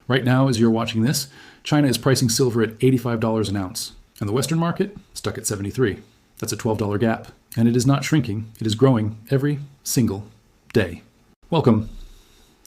Right now, as you're watching this, China is pricing silver at $85 an ounce, and the Western market stuck at $73. That's a $12 gap, and it is not shrinking. It is growing every single day. Welcome.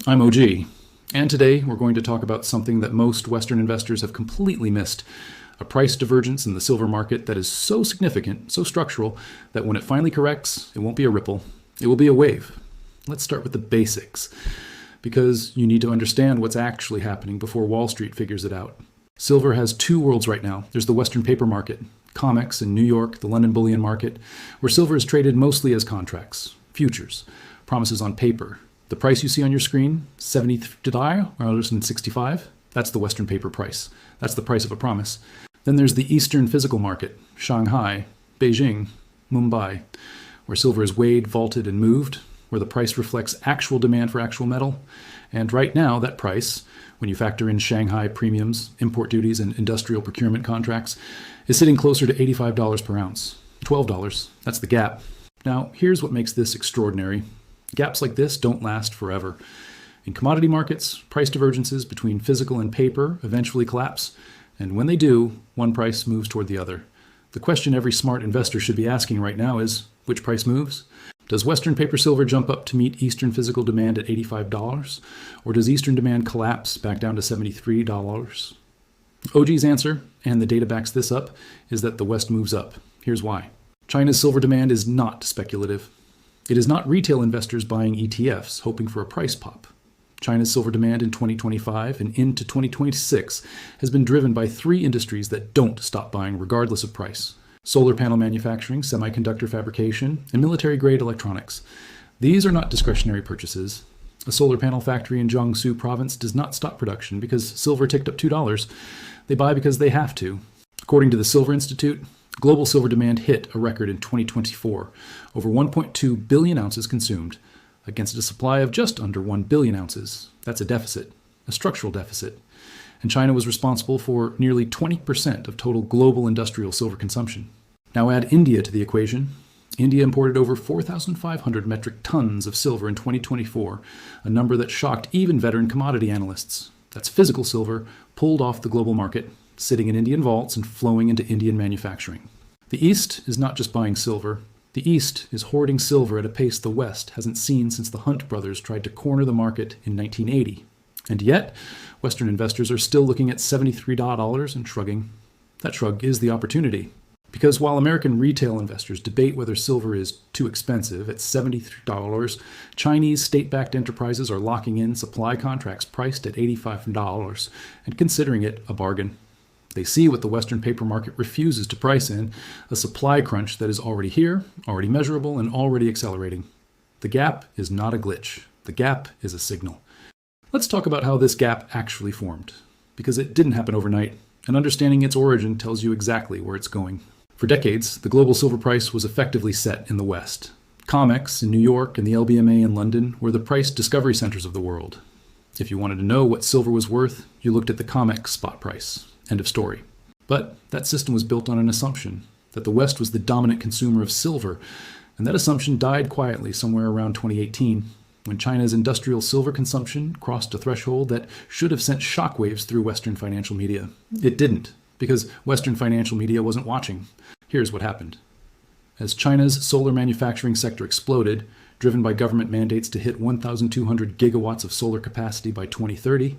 I'm OG, and today we're going to talk about something that most Western investors have completely missed, a price divergence in the silver market that is so significant, so structural, that when it finally corrects, it won't be a ripple, it will be a wave. Let's start with the basics, because you need to understand what's actually happening before Wall Street figures it out. Silver has two worlds right now. There's the Western paper market, COMEX in New York, the London Bullion market, where silver is traded mostly as contracts, futures, promises on paper. The price you see on your screen, $73.65, that's the Western paper price. That's the price of a promise. Then there's the Eastern physical market, Shanghai, Beijing, Mumbai, where silver is weighed, vaulted, and moved, where the price reflects actual demand for actual metal. And right now, that price, when you factor in Shanghai premiums, import duties, and industrial procurement contracts, is sitting closer to $85 per ounce. $12, that's the gap. Now, here's what makes this extraordinary. Gaps like this don't last forever. In commodity markets, price divergences between physical and paper eventually collapse, and when they do, one price moves toward the other. The question every smart investor should be asking right now is, which price moves? Does Western paper silver jump up to meet Eastern physical demand at $85? Or does Eastern demand collapse back down to $73? OG's answer, and the data backs this up, is that the West moves up. Here's why. China's silver demand is not speculative. It is not retail investors buying ETFs hoping for a price pop. China's silver demand in 2025 and into 2026 has been driven by three industries that don't stop buying regardless of price: solar panel manufacturing, semiconductor fabrication, and military-grade electronics. These are not discretionary purchases. A solar panel factory in Jiangsu province does not stop production because silver ticked up $2. They buy because they have to. According to the Silver Institute, global silver demand hit a record in 2024, over 1.2 billion ounces consumed, against a supply of just under 1 billion ounces. That's a deficit, a structural deficit. And China was responsible for nearly 20% of total global industrial silver consumption. Now add India to the equation. India imported over 4,500 metric tons of silver in 2024, a number that shocked even veteran commodity analysts. That's physical silver pulled off the global market, sitting in Indian vaults and flowing into Indian manufacturing. The East is not just buying silver. The East is hoarding silver at a pace the West hasn't seen since the Hunt brothers tried to corner the market in 1980. And yet, Western investors are still looking at $73 and shrugging. That shrug is the opportunity. Because while American retail investors debate whether silver is too expensive at $73, Chinese state-backed enterprises are locking in supply contracts priced at $85 and considering it a bargain. They see what the Western paper market refuses to price in, a supply crunch that is already here, already measurable, and already accelerating. The gap is not a glitch. The gap is a signal. Let's talk about how this gap actually formed, because it didn't happen overnight, and understanding its origin tells you exactly where it's going. For decades, the global silver price was effectively set in the West. COMEX in New York and the LBMA in London were the price discovery centers of the world. If you wanted to know what silver was worth, you looked at the COMEX spot price. End of story. But that system was built on an assumption that the West was the dominant consumer of silver, and that assumption died quietly somewhere around 2018, when China's industrial silver consumption crossed a threshold that should have sent shockwaves through Western financial media. It didn't, because Western financial media wasn't watching. Here's what happened. As China's solar manufacturing sector exploded, driven by government mandates to hit 1,200 gigawatts of solar capacity by 2030,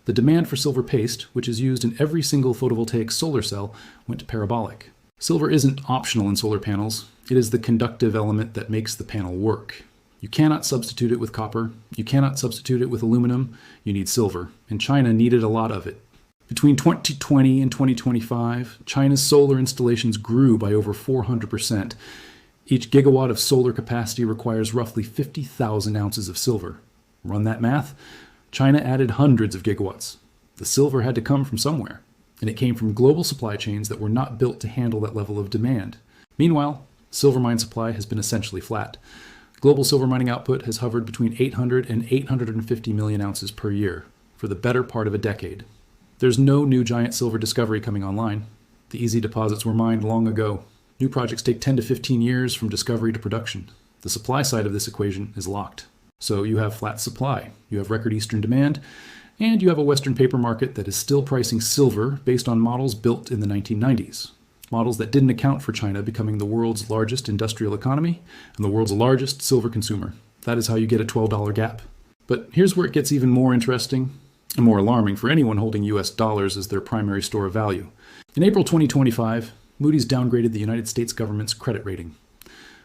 the demand for silver paste, which is used in every single photovoltaic solar cell, went parabolic. Silver isn't optional in solar panels. It is the conductive element that makes the panel work. You cannot substitute it with copper. You cannot substitute it with aluminum. You need silver, and China needed a lot of it. Between 2020 and 2025, China's solar installations grew by over 400%. Each gigawatt of solar capacity requires roughly 50,000 ounces of silver. Run that math. China added hundreds of gigawatts. The silver had to come from somewhere, and it came from global supply chains that were not built to handle that level of demand. Meanwhile, silver mine supply has been essentially flat. Global silver mining output has hovered between 800 and 850 million ounces per year for the better part of a decade. There's no new giant silver discovery coming online. The easy deposits were mined long ago. New projects take 10 to 15 years from discovery to production. The supply side of this equation is locked. So you have flat supply, you have record Eastern demand, And you have a Western paper market that is still pricing silver based on models built in the 1990s. Models that didn't account for China becoming the world's largest industrial economy and the world's largest silver consumer. That is how you get a $12 gap. But here's where it gets even more interesting and more alarming for anyone holding US dollars as their primary store of value. In April 2025, Moody's downgraded the United States government's credit rating.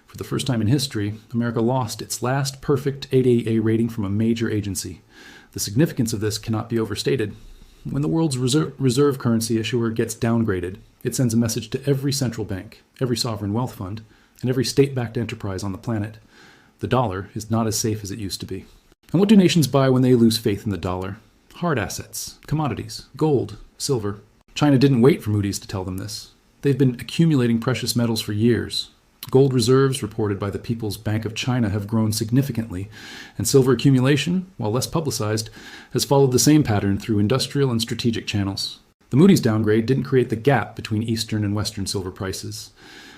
For the first time in history, America lost its last perfect 8AA rating from a major agency. The significance of this cannot be overstated. When the world's reserve currency issuer gets downgraded, it sends a message to every central bank, every sovereign wealth fund, and every state-backed enterprise on the planet. The dollar is not as safe as it used to be. And what do nations buy when they lose faith in the dollar? Hard assets, commodities, gold, silver. China didn't wait for Moody's to tell them this. They've been accumulating precious metals for years. Gold reserves reported by the People's Bank of China have grown significantly, and silver accumulation, while less publicized, has followed the same pattern through industrial and strategic channels. The Moody's downgrade didn't create the gap between Eastern and Western silver prices,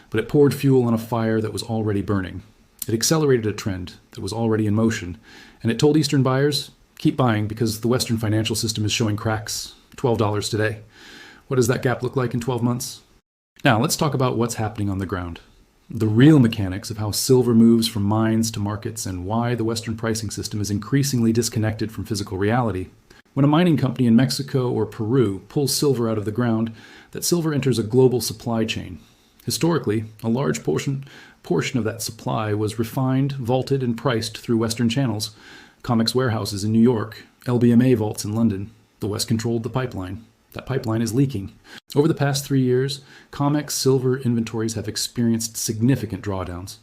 but it poured fuel on a fire that was already burning. It accelerated a trend that was already in motion, and it told Eastern buyers, keep buying because the Western financial system is showing cracks. $12 today. What does that gap look like in 12 months? Now, let's talk about what's happening on the ground. The real mechanics of how silver moves from mines to markets and why the Western pricing system is increasingly disconnected from physical reality. When a mining company in Mexico or Peru pulls silver out of the ground, that silver enters a global supply chain. Historically, a large portion of that supply was refined, vaulted, and priced through Western channels. COMEX warehouses in New York, LBMA vaults in London. The West controlled the pipeline. That pipeline is leaking. Over the past 3 years, COMEX silver inventories have experienced significant drawdowns.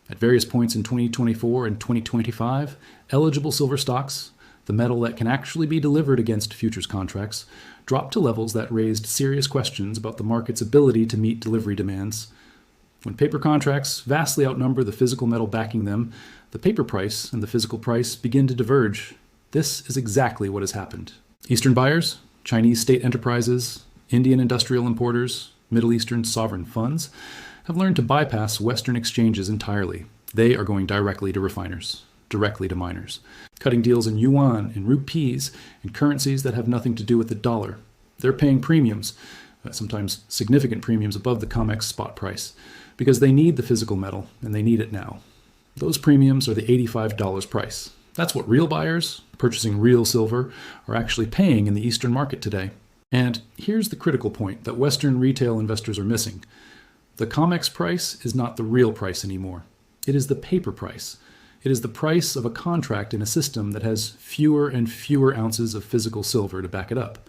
At various points in 2024 and 2025, eligible silver stocks, the metal that can actually be delivered against futures contracts, dropped to levels that raised serious questions about the market's ability to meet delivery demands. When paper contracts vastly outnumber the physical metal backing them, the paper price and the physical price begin to diverge. This is exactly what has happened. Eastern buyers, Chinese state enterprises, Indian industrial importers, Middle Eastern sovereign funds have learned to bypass Western exchanges entirely. They are going directly to refiners, directly to miners, cutting deals in yuan and rupees and currencies that have nothing to do with the dollar. They're paying premiums, sometimes significant premiums above the COMEX spot price, because they need the physical metal and they need it now. Those premiums are the $85 price. That's what real buyers, purchasing real silver, are actually paying in the Eastern market today. And here's the critical point that Western retail investors are missing. The COMEX price is not the real price anymore. It is the paper price. It is the price of a contract in a system that has fewer and fewer ounces of physical silver to back it up.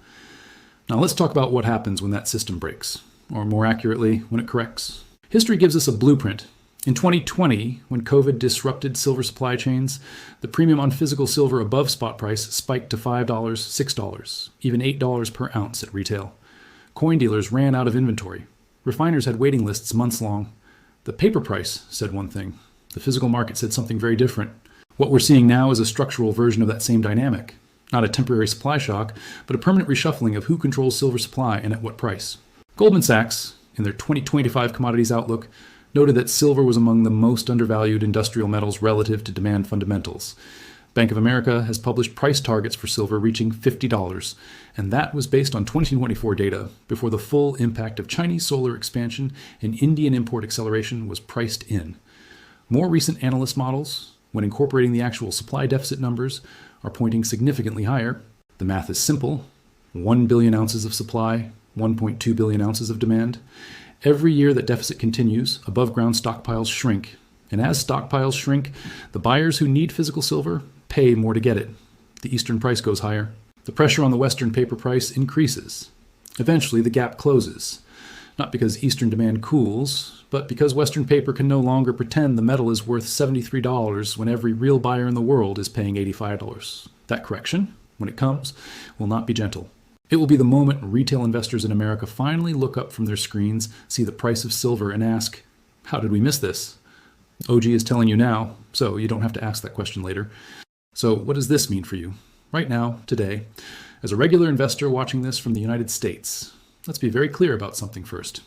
Now let's talk about what happens when that system breaks, or more accurately, when it corrects. History gives us a blueprint. In 2020, when COVID disrupted silver supply chains, the premium on physical silver above spot price spiked to $5, $6, even $8 per ounce at retail. Coin dealers ran out of inventory. Refiners had waiting lists months long. The paper price said one thing. The physical market said something very different. What we're seeing now is a structural version of that same dynamic. Not a temporary supply shock, but a permanent reshuffling of who controls silver supply and at what price. Goldman Sachs, in their 2025 commodities outlook, noted that silver was among the most undervalued industrial metals relative to demand fundamentals. Bank of America has published price targets for silver reaching $50, and that was based on 2024 data before the full impact of Chinese solar expansion and Indian import acceleration was priced in. More recent analyst models, when incorporating the actual supply deficit numbers, are pointing significantly higher. The math is simple. 1 billion ounces of supply, 1.2 billion ounces of demand. Every year that deficit continues, above-ground stockpiles shrink. And as stockpiles shrink, the buyers who need physical silver pay more to get it. The Eastern price goes higher. The pressure on the Western paper price increases. Eventually, the gap closes. Not because Eastern demand cools, but because Western paper can no longer pretend the metal is worth $73 when every real buyer in the world is paying $85. That correction, when it comes, will not be gentle. It will be the moment retail investors in America finally look up from their screens, see the price of silver, and ask, how did we miss this? OG is telling you now, so you don't have to ask that question later. So what does this mean for you? Right now, today, as a regular investor watching this from the United States, let's be very clear about something first.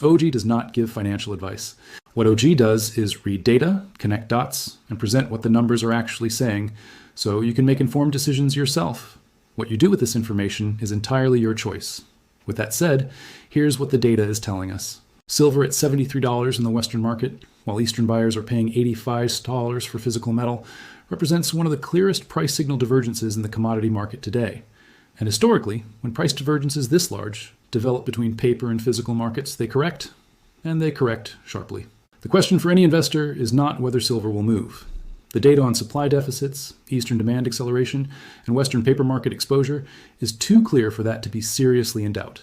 OG does not give financial advice. What OG does is read data, connect dots, and present what the numbers are actually saying, so you can make informed decisions yourself. What you do with this information is entirely your choice. With that said, here's what the data is telling us. Silver at $73 in the Western market, while Eastern buyers are paying $85 for physical metal, represents one of the clearest price signal divergences in the commodity market today. And historically, when price divergences this large develop between paper and physical markets, they correct, and they correct sharply. The question for any investor is not whether silver will move. The data on supply deficits, Eastern demand acceleration, and Western paper market exposure is too clear for that to be seriously in doubt.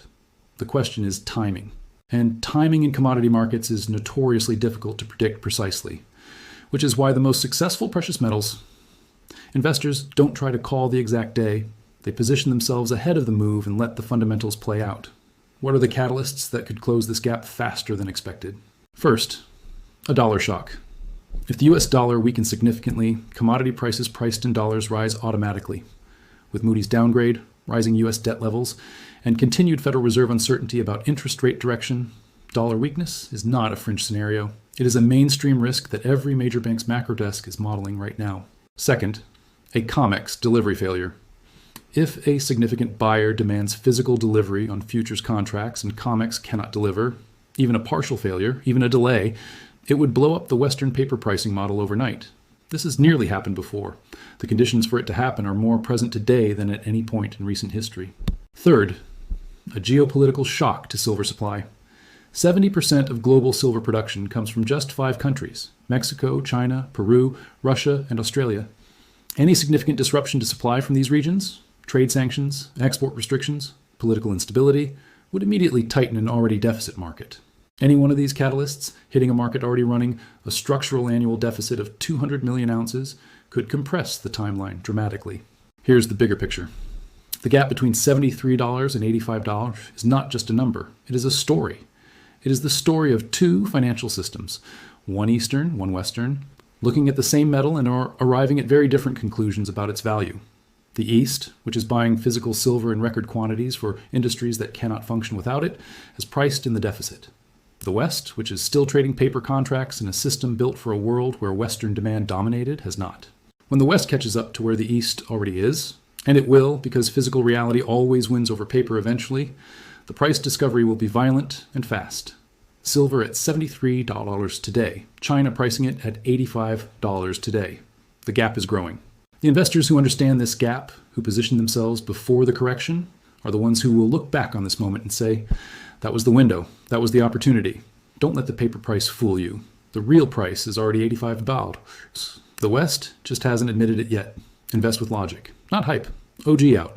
The question is timing. And timing in commodity markets is notoriously difficult to predict precisely, which is why the most successful precious metals investors don't try to call the exact day. They position themselves ahead of the move and let the fundamentals play out. What are the catalysts that could close this gap faster than expected? First, a dollar shock. If the US dollar weakens significantly, commodity prices priced in dollars rise automatically. With Moody's downgrade, rising US debt levels, and continued Federal Reserve uncertainty about interest rate direction, dollar weakness is not a fringe scenario. It is a mainstream risk that every major bank's macro desk is modeling right now. Second, a COMEX delivery failure. If a significant buyer demands physical delivery on futures contracts and COMEX cannot deliver, even a partial failure, even a delay, it would blow up the Western paper pricing model overnight. This has nearly happened before. The conditions for it to happen are more present today than at any point in recent history. Third, a geopolitical shock to silver supply. 70% of global silver production comes from just 5 countries: Mexico, China, Peru, Russia, and Australia. Any significant disruption to supply from these regions, trade sanctions, export restrictions, political instability, would immediately tighten an already deficit market. Any one of these catalysts, hitting a market already running a structural annual deficit of 200 million ounces, could compress the timeline dramatically. Here's the bigger picture. The gap between $73 and $85 is not just a number, it is a story. It is the story of 2 financial systems, one Eastern, one Western, looking at the same metal and are arriving at very different conclusions about its value. The East, which is buying physical silver in record quantities for industries that cannot function without it, has priced in the deficit. The West, which is still trading paper contracts in a system built for a world where Western demand dominated, has not. When the West catches up to where the East already is, and it will because physical reality always wins over paper eventually, the price discovery will be violent and fast. Silver at $73 today, China pricing it at $85 today. The gap is growing. The investors who understand this gap, who position themselves before the correction, are the ones who will look back on this moment and say, that was the window, that was the opportunity. Don't let the paper price fool you. The real price is already $85. The West just hasn't admitted it yet. Invest with logic, not hype. OG out.